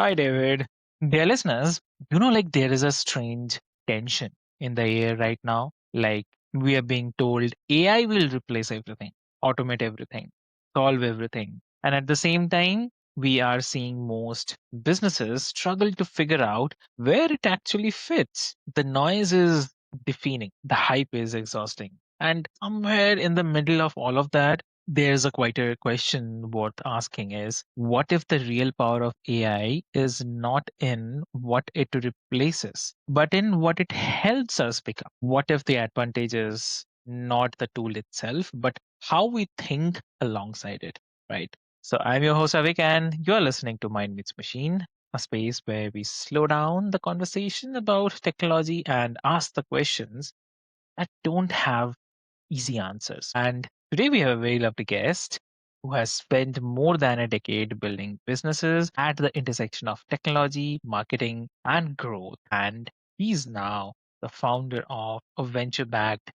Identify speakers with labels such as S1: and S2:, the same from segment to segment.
S1: Hi, David. Dear listeners, there is a strange tension in the air right now. Like, we are being told AI will replace everything, automate everything, solve everything. And at the same time, we are seeing most businesses struggle to figure out where it actually fits. The noise is deafening, the hype is exhausting. And somewhere in the middle of all of that, there's a quieter question worth asking is what if the real power of AI is not in what it replaces, but in what it helps us become? What if the advantage is not the tool itself, but how we think alongside it, right? So I'm your host Avik, and you're listening to Mind Meets Machine, a space where we slow down the conversation about technology and ask the questions that don't have easy answers. And today we have a very lovely guest who has spent more than a decade building businesses at the intersection of technology, marketing, and growth. And he's now the founder of a venture backed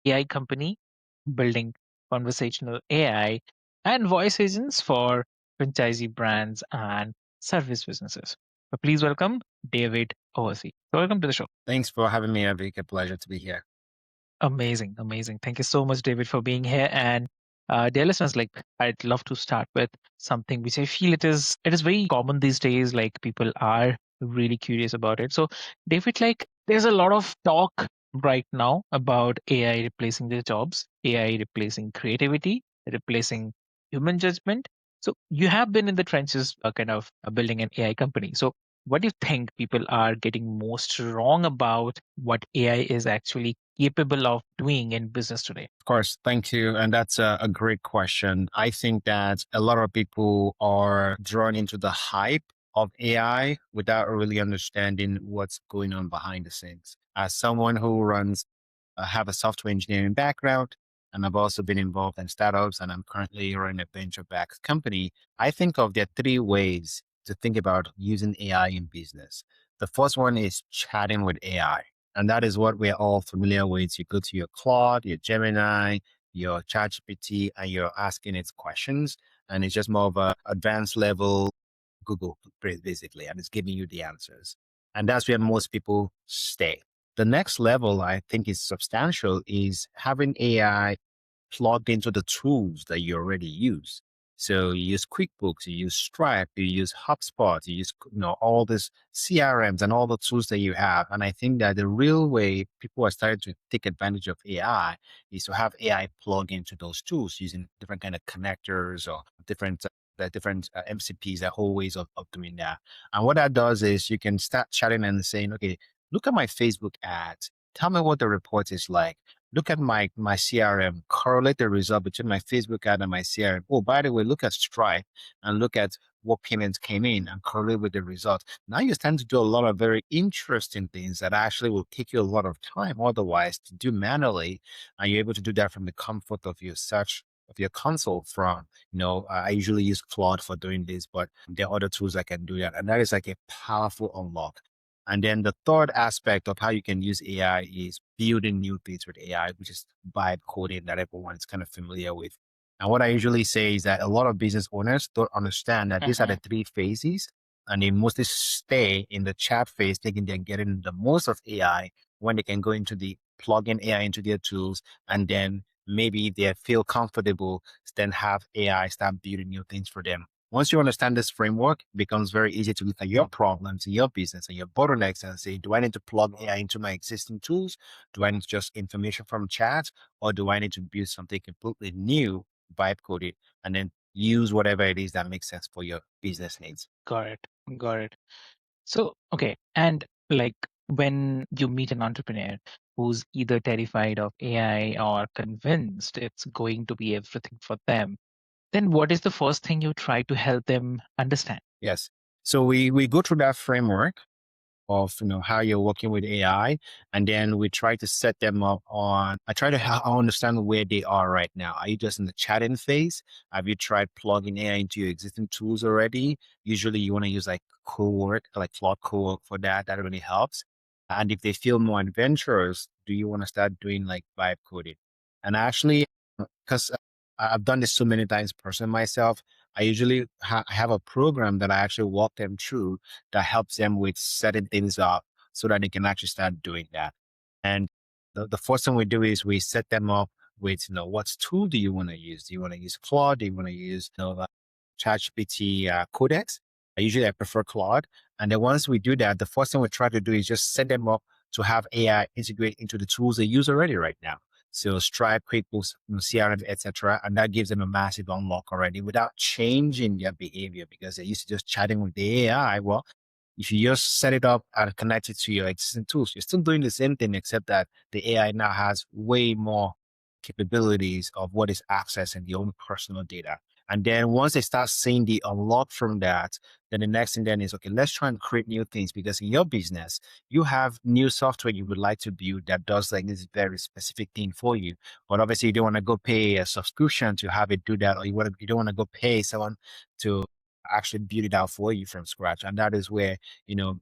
S1: AI company building conversational AI and voice agents for franchisee brands and service businesses. So please welcome David Owasi. Welcome to the show.
S2: Thanks for having me, Avik. A pleasure to be here.
S1: Amazing, amazing. Thank you so much, David, for being here. And dear listeners, I'd love to start with something which I feel it is very common these days. Like people are really curious about it. So, David, there's a lot of talk right now about AI replacing their jobs, AI replacing creativity, replacing human judgment. So you have been in the trenches, kind of building an AI company. So what do you think people are getting most wrong about what AI is actually capable of doing in business today?
S2: Of course, thank you. And that's a great question. I think that a lot of people are drawn into the hype of AI without really understanding what's going on behind the scenes. As someone who have a software engineering background, and I've also been involved in startups, and I'm currently running a venture-backed company. I think of there are three ways to think about using AI in business. The first one is chatting with AI. And that is what we're all familiar with. You go to your Claude, your Gemini, your ChatGPT, and you're asking it questions. And it's just more of a advanced level Google, basically, and it's giving you the answers. And that's where most people stay. The next level I think is substantial is having AI plugged into the tools that you already use. So you use QuickBooks, you use Stripe, you use HubSpot, you use all these CRMs and all the tools that you have. And I think that the real way people are starting to take advantage of AI is to have AI plug into those tools using different kind of connectors or different MCPs, a whole ways of doing that. And what that does is you can start chatting and saying, okay, look at my Facebook ads. Tell me what the report is like. Look at my CRM, correlate the result between my Facebook ad and my CRM. Oh, by the way, look at Stripe and look at what payments came in and correlate with the result. Now you stand to do a lot of very interesting things that actually will take you a lot of time otherwise to do manually. And you're able to do that from the comfort of your search of your console from, I usually use Claude for doing this, but there are other tools that can do that. And that is like a powerful unlock. And then the third aspect of how you can use AI is building new things with AI, which is vibe coding that everyone is kind of familiar with. And what I usually say is that a lot of business owners don't understand that these are the
S1: Mhm.
S2: three phases, and they mostly stay in the chat phase, thinking they're getting the most of AI when they can go into the plug-in AI into their tools, and then maybe they feel comfortable, then have AI start building new things for them. Once you understand this framework, it becomes very easy to look at your problems in your business and your bottlenecks and say, do I need to plug AI into my existing tools? Do I need just information from chat? Or do I need to build something completely new, vibe coded, and then use whatever it is that makes sense for your business needs?
S1: Got it. Got it. So, okay. And when you meet an entrepreneur who's either terrified of AI or convinced it's going to be everything for them, then what is the first thing you try to help them understand?
S2: Yes. So we go through that framework of how you're working with AI, and then we try to set them up on. I try to understand where they are right now. Are you just in the chatting phase? Have you tried plugging AI into your existing tools already? Usually, you want to use like Cowork, like Claude Cowork for that. That really helps. And if they feel more adventurous, do you want to start doing like vibe coding? And actually, because I've done this so many times personally myself, I usually have a program that I actually walk them through that helps them with setting things up so that they can actually start doing that. And the first thing we do is we set them up with, what tool do you want to use? Do you want to use Claude? Do you want to use, ChatGPT Codex? I prefer Claude. And then once we do that, the first thing we try to do is just set them up to have AI integrate into the tools they use already right now. So Stripe, QuickBooks, CRM, etc., and that gives them a massive unlock already without changing their behavior because they're used to just chatting with the AI. Well, if you just set it up and connect it to your existing tools, you're still doing the same thing, except that the AI now has way more capabilities of what is accessing your own personal data. And then once they start seeing the unlock from that, then the next thing then is, okay, let's try and create new things because in your business, you have new software you would like to build that does like this very specific thing for you. But obviously you don't want to go pay a subscription to have it do that, or you don't want to go pay someone to actually build it out for you from scratch. And that is where,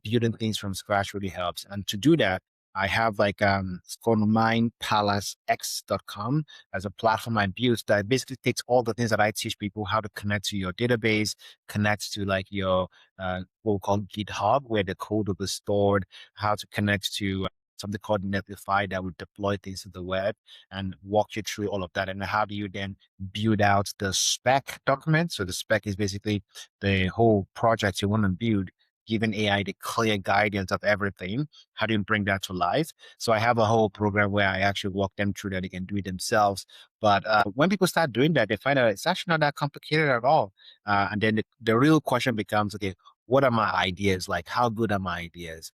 S2: building things from scratch really helps. And to do that, I have like it's called mindpalacex.com as a platform I built that basically takes all the things that I teach people how to connect to your database, connect to like your what we call GitHub, where the code will be stored, how to connect to something called Netlify that would deploy things to the web and walk you through all of that. And how do you then build out the spec document? So the spec is basically the whole project you want to build, giving AI the clear guidance of everything. How do you bring that to life? So I have a whole program where I actually walk them through that. They can do it themselves. But when people start doing that, they find out it's actually not that complicated at all. And then the real question becomes, okay, what are my ideas? Like, how good are my ideas?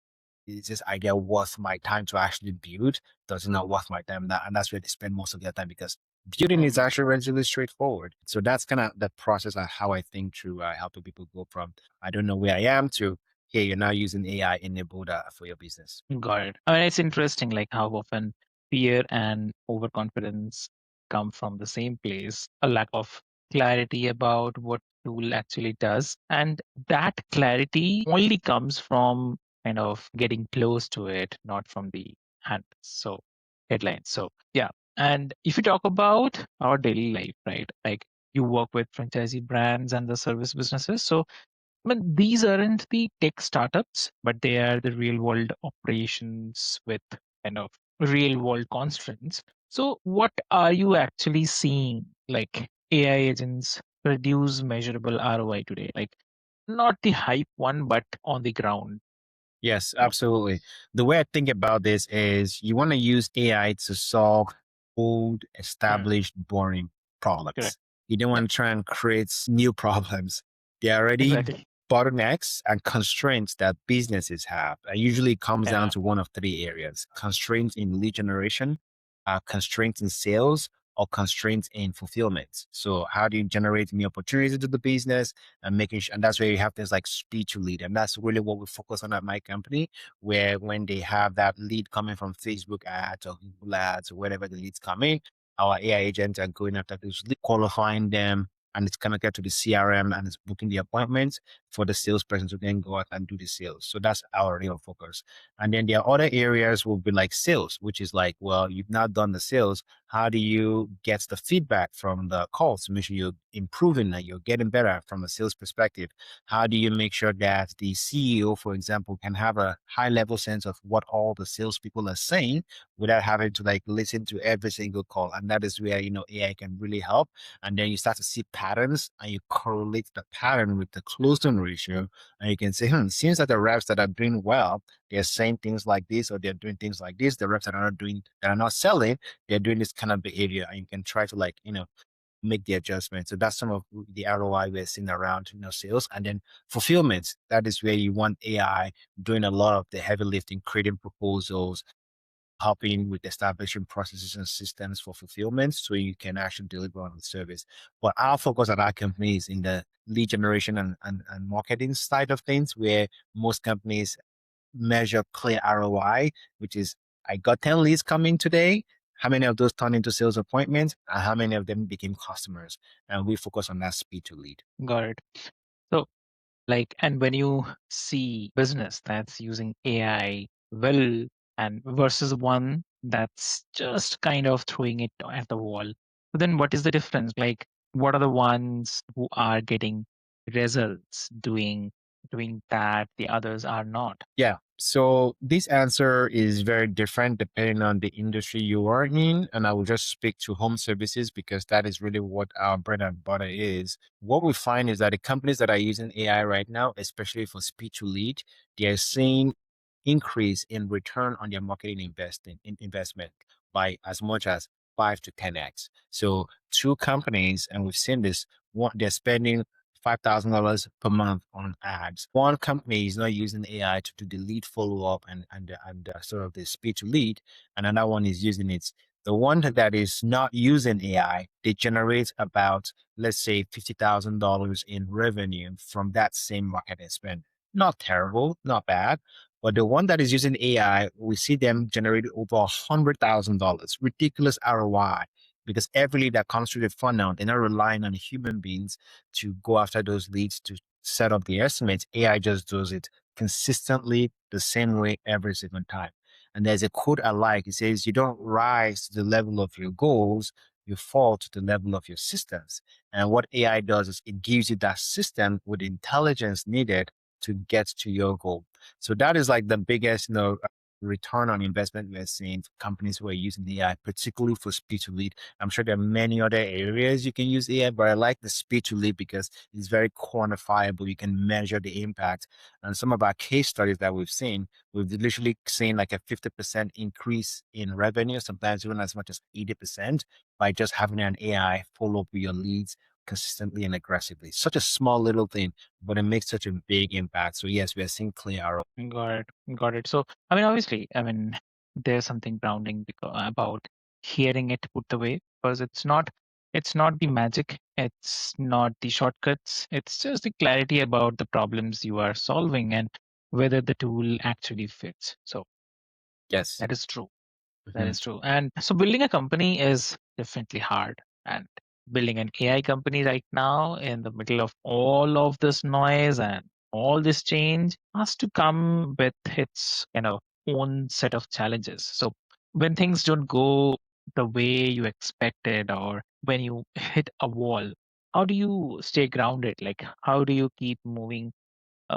S2: Is this idea worth my time to actually build? Does it not worth my time? And that's where they spend most of their time because building is
S1: Mhm.
S2: actually relatively straightforward. So that's kind of the process of how I think through helping people go from, I don't know where I am to, hey, you're now using AI enabled for your business.
S1: Got it. I mean, it's interesting, like how often fear and overconfidence come from the same place, a lack of clarity about what tool actually does. And that clarity only comes from kind of getting close to it, not from the hand. So headlines. So yeah. And if you talk about our daily life, right? Like you work with franchisee brands and the service businesses. So I mean, these aren't the tech startups, but they are the real world operations with kind of real world constraints. So, what are you actually seeing like AI agents produce measurable ROI today? Like, not the hype one, but on the ground.
S2: Yes,
S1: You know,
S2: absolutely. The way I think about this is you want to use AI to solve old,
S1: Mm,
S2: established, boring
S1: correct.
S2: problems. You don't
S1: Yeah,
S2: want to try and create new problems. There are already
S1: exactly.
S2: bottlenecks and constraints that businesses have. And usually it comes down
S1: Yeah,
S2: to one of three areas: constraints in lead generation, constraints in sales, or constraints in fulfillment. So how do you generate new opportunities into the business and making sure, and that's where you have things like speed to lead. And that's really what we focus on at my company, where when they have that lead coming from Facebook ads or Google ads or wherever the leads come in, our AI agents are going after those leads, qualifying them, and it's gonna get to the CRM and it's booking the appointments for the salesperson to then go out and do the sales. So that's our real focus. And then there are other areas will be like sales, which is like, well, you've not done the sales. How do you get the feedback from the calls to make sure you're improving and you're getting better from a sales perspective? How do you make sure that the CEO, for example, can have a high level sense of what all the salespeople are saying without having to like listen to every single call? And that is where, AI can really help. And then you start to see patterns and you correlate the pattern with the closing ratio. And you can say, seems that the reps that are doing well, they're saying things like this or they're doing things like this. The reps that are not doing, that are not selling, they're doing this kind of behavior. And you can try to like, make the adjustment. So that's some of the ROI we're seeing around, sales. And then fulfillment. That is where you want AI doing a lot of the heavy lifting, creating proposals, helping with establishing processes and systems for fulfillment so you can actually deliver on the service. But our focus at our company is in the lead generation and marketing side of things, where most companies measure clear ROI, which is I got 10 leads coming today. How many of those turned into sales appointments? And how many of them became customers? And we focus on that speed to lead.
S1: got it. So, like, and when you see business that's using AI well and versus one that's just kind of throwing it at the wall, then what is the difference? Like, what are the ones who are getting results doing that the others are not?
S2: Yeah. So this answer is very different depending on the industry you are in. And I will just speak to home services because that is really what our bread and butter is. What we find is that the companies that are using AI right now, especially for speed to lead, they are seeing increase in return on their marketing investment by as much as 5 to 10x. So two companies, and we've seen this, one, they're spending $5,000 per month on ads. One company is not using AI to do the lead follow up and sort of the speed to lead, and another one is using it. The one that is not using AI, they generate about, let's say, $50,000 in revenue from that same marketing spend. Not terrible, not bad. But the one that is using AI, we see them generate over $100,000, ridiculous ROI, because every lead that comes through the funnel, they're not relying on human beings to go after those leads to set up the estimates. AI just does it consistently the same way every single time. And there's a quote I like. It says, "You don't rise to the level of your goals, you fall to the level of your systems." And what AI does is it gives you that system with the intelligence needed to get to your goal. So that is like the biggest, return on investment we're seeing for companies who are using AI, particularly for speed to lead. I'm sure there are many other areas you can use AI, but I like the speed to lead because it's very quantifiable. You can measure the impact. And some of our case studies that we've literally seen like a 50% increase in revenue, sometimes even as much as 80% by just having an AI follow up with your leads consistently and aggressively. Such a small little thing, but it makes such a big impact. So yes, we are seeing clear ROI.
S1: Got it. Got it. So, I mean, obviously, I mean, there's something grounding about hearing it put away because it's not the magic, it's not the shortcuts, it's just the clarity about the problems you are solving and whether the tool actually fits. So
S2: Yes.
S1: that is true. That
S2: Mhm.
S1: is true. And so building a company is definitely hard. And building an AI company right now in the middle of all of this noise and all this change has to come with its own set of challenges. So when things don't go the way you expected or when you hit a wall, how do you stay grounded? Like how do you keep moving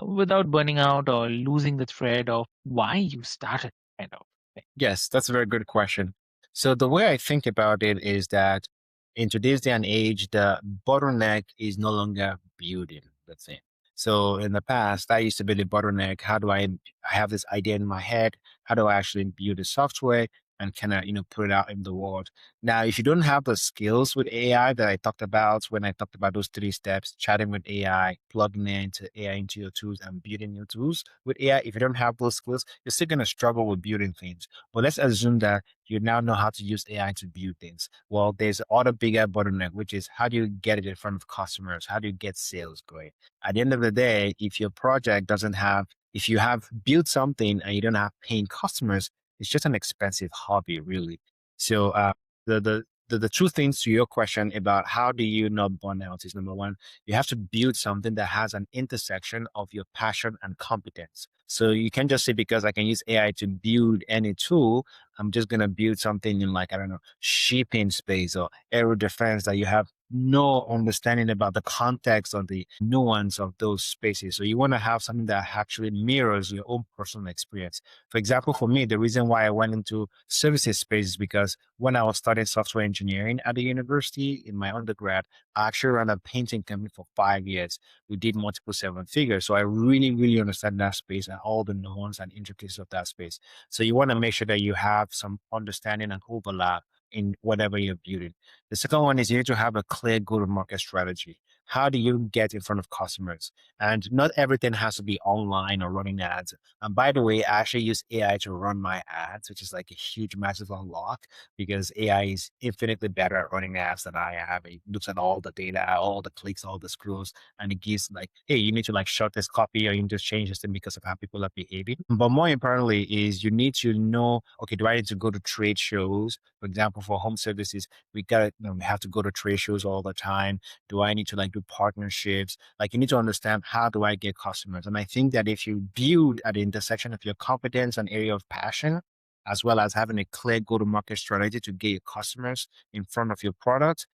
S1: without burning out or losing the thread of why you started kind of thing?
S2: Yes, that's a very good question. So the way I think about it is that in today's day and age, the bottleneck is no longer building the thing. So in the past, I used to be the bottleneck. How do I have this idea in my head? How do I actually build the software and kind of, put it out in the world? Now, if you don't have the skills with AI that I talked about when I talked about those 3 steps, chatting with AI, plugging into AI into your tools and building your tools with AI, if you don't have those skills, you're still going to struggle with building things. But let's assume that you now know how to use AI to build things. Well, there's other bigger bottleneck, which is how do you get it in front of customers? How do you get sales going? At the end of the day, if your project doesn't have, if you have built something and you don't have paying customers, it's just an expensive hobby, really. So the two things to your question about how do you not burn out is number one, you have to build something that has an intersection of your passion and competence. So you can't just say because I can use AI to build any tool, I'm just gonna build something in like, I don't know, shipping space or aero defense that you have no understanding about the context or the nuance of those spaces. So you want to have something that actually mirrors your own personal experience. For example, for me, the reason why I went into services space is because when I was studying software engineering at the university in my undergrad, I actually ran a painting company for 5 years. We did multiple 7 figures. So I really, really understand that space and all the nuance and intricacies of that space. So you want to make sure that you have some understanding and overlap in whatever you're building. The second one is you need to have a clear go-to-market strategy. How do you get in front of customers? And not everything has to be online or running ads. And by the way, I actually use AI to run my ads, which is like a huge, massive unlock because AI is infinitely better at running ads than I am. It looks at all the data, all the clicks, all the scrolls, and it gives like, hey, you need to like short this copy or you need to change this thing because of how people are behaving. But more importantly is you need to know, okay, do I need to go to trade shows? For example, for home services, we have to go to trade shows all the time. Do I need to like do partnerships? Like you need to understand how do I get customers? And I think that if you build at the intersection of your competence and area of passion, as well as having a clear go-to-market strategy to get your customers in front of your product,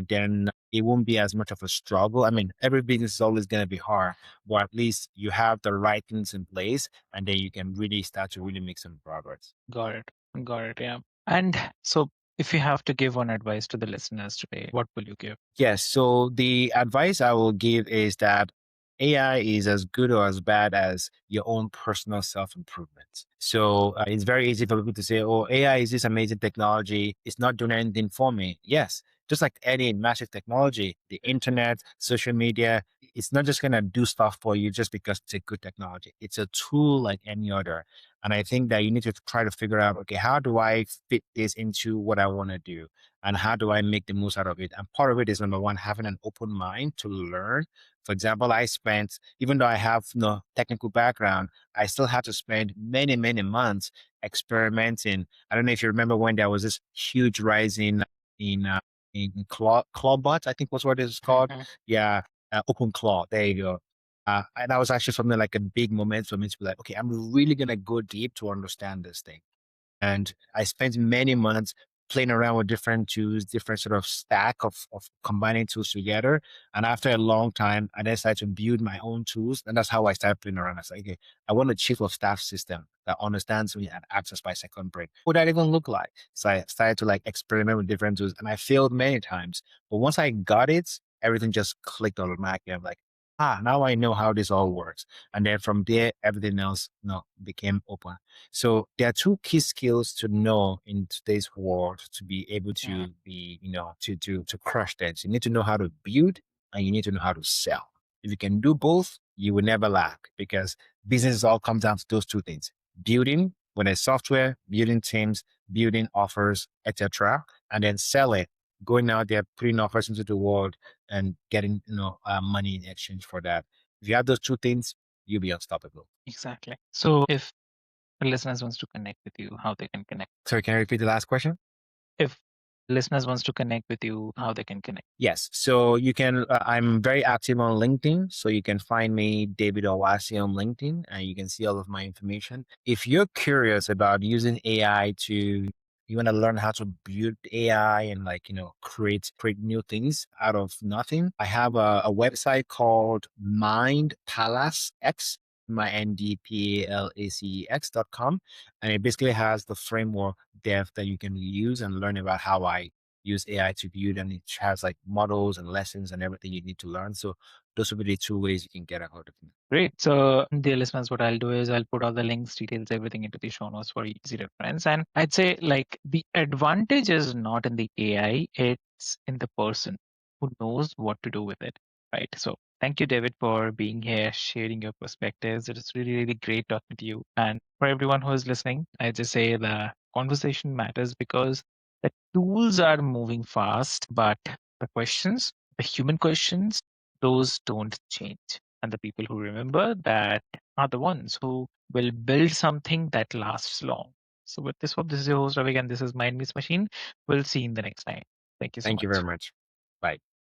S2: then it won't be as much of a struggle. I mean, every business is always going to be hard, but at least you have the right things in place, and then you can really start to really make some progress.
S1: Got it. Got it. Yeah. And so, if you have to give one advice to the listeners today, what will you give?
S2: Yes. So the advice I will give is that AI is as good or as bad as your own personal self improvement. So it's very easy for people to say, oh, AI is this amazing technology. It's not doing anything for me. Yes. Just like any massive technology, the internet, social media, it's not just going to do stuff for you just because it's a good technology. It's a tool like any other. And I think that you need to try to figure out, okay, how do I fit this into what I want to do? And how do I make the most out of it? And part of it is number one, having an open mind to learn. For example, I spent, even though I have no technical background, I still had to spend many, many months experimenting. I don't know if you remember when there was this huge rise in clawbot, I think was what it's called.
S1: Mhm.
S2: Yeah, open claw. There you go. And that was actually something like a big moment for me to be like, okay, I'm really gonna go deep to understand this thing. And I spent many months playing around with different tools, different sort of stack of combining tools together. And after a long time, I decided to build my own tools. And that's how I started playing around. I said, okay, I want a chief of staff system that understands me and access my second brain. What would that even look like? So I started to like experiment with different tools and I failed many times. But once I got it, everything just clicked automatically. I'm like, now I know how this all works. And then from there, everything else, became open. So there are two key skills to know in today's world to be able
S1: Mhm.
S2: to be, to crush that. You need to know how to build and you need to know how to sell. If you can do both, you will never lack because business all comes down to those two things. Building, when it's software, building teams, building offers, etc. And then sell it, going out there, putting offers into the world and getting, money in exchange for that. If you have those two things, you'll be unstoppable.
S1: Exactly. So, if the listeners wants to connect with you, how they can connect?
S2: Sorry, can I repeat the last question?
S1: If listeners wants to connect with you, how they can connect?
S2: Yes. So you can, I'm very active on LinkedIn. So you can find me, David Owasi, on LinkedIn, and you can see all of my information. If you're curious about using AI you want to learn how to build AI and like, create new things out of nothing. I have a website called Mind Palace X, MindPalaceX.com. And it basically has the framework depth that you can use and learn about how I use AI to build, and it has like models and lessons and everything you need to learn. So those will be the two ways you can get a hold of me.
S1: Great. So, dear listeners, what I'll do is I'll put all the links, details, everything into the show notes for easy reference. And I'd say, like, the advantage is not in the AI, it's in the person who knows what to do with it. Right. So, thank you, David, for being here, sharing your perspectives. It is really, really great talking to you. And for everyone who is listening, I just say the conversation matters because the tools are moving fast, but the questions, the human questions, those don't change. And the people who remember that are the ones who will build something that lasts long. So, with this one, this is your host, Ravi, and this is Mind Meets Machine. We'll see you in the next time. Thank you so
S2: Thank you very
S1: much.
S2: much. Bye.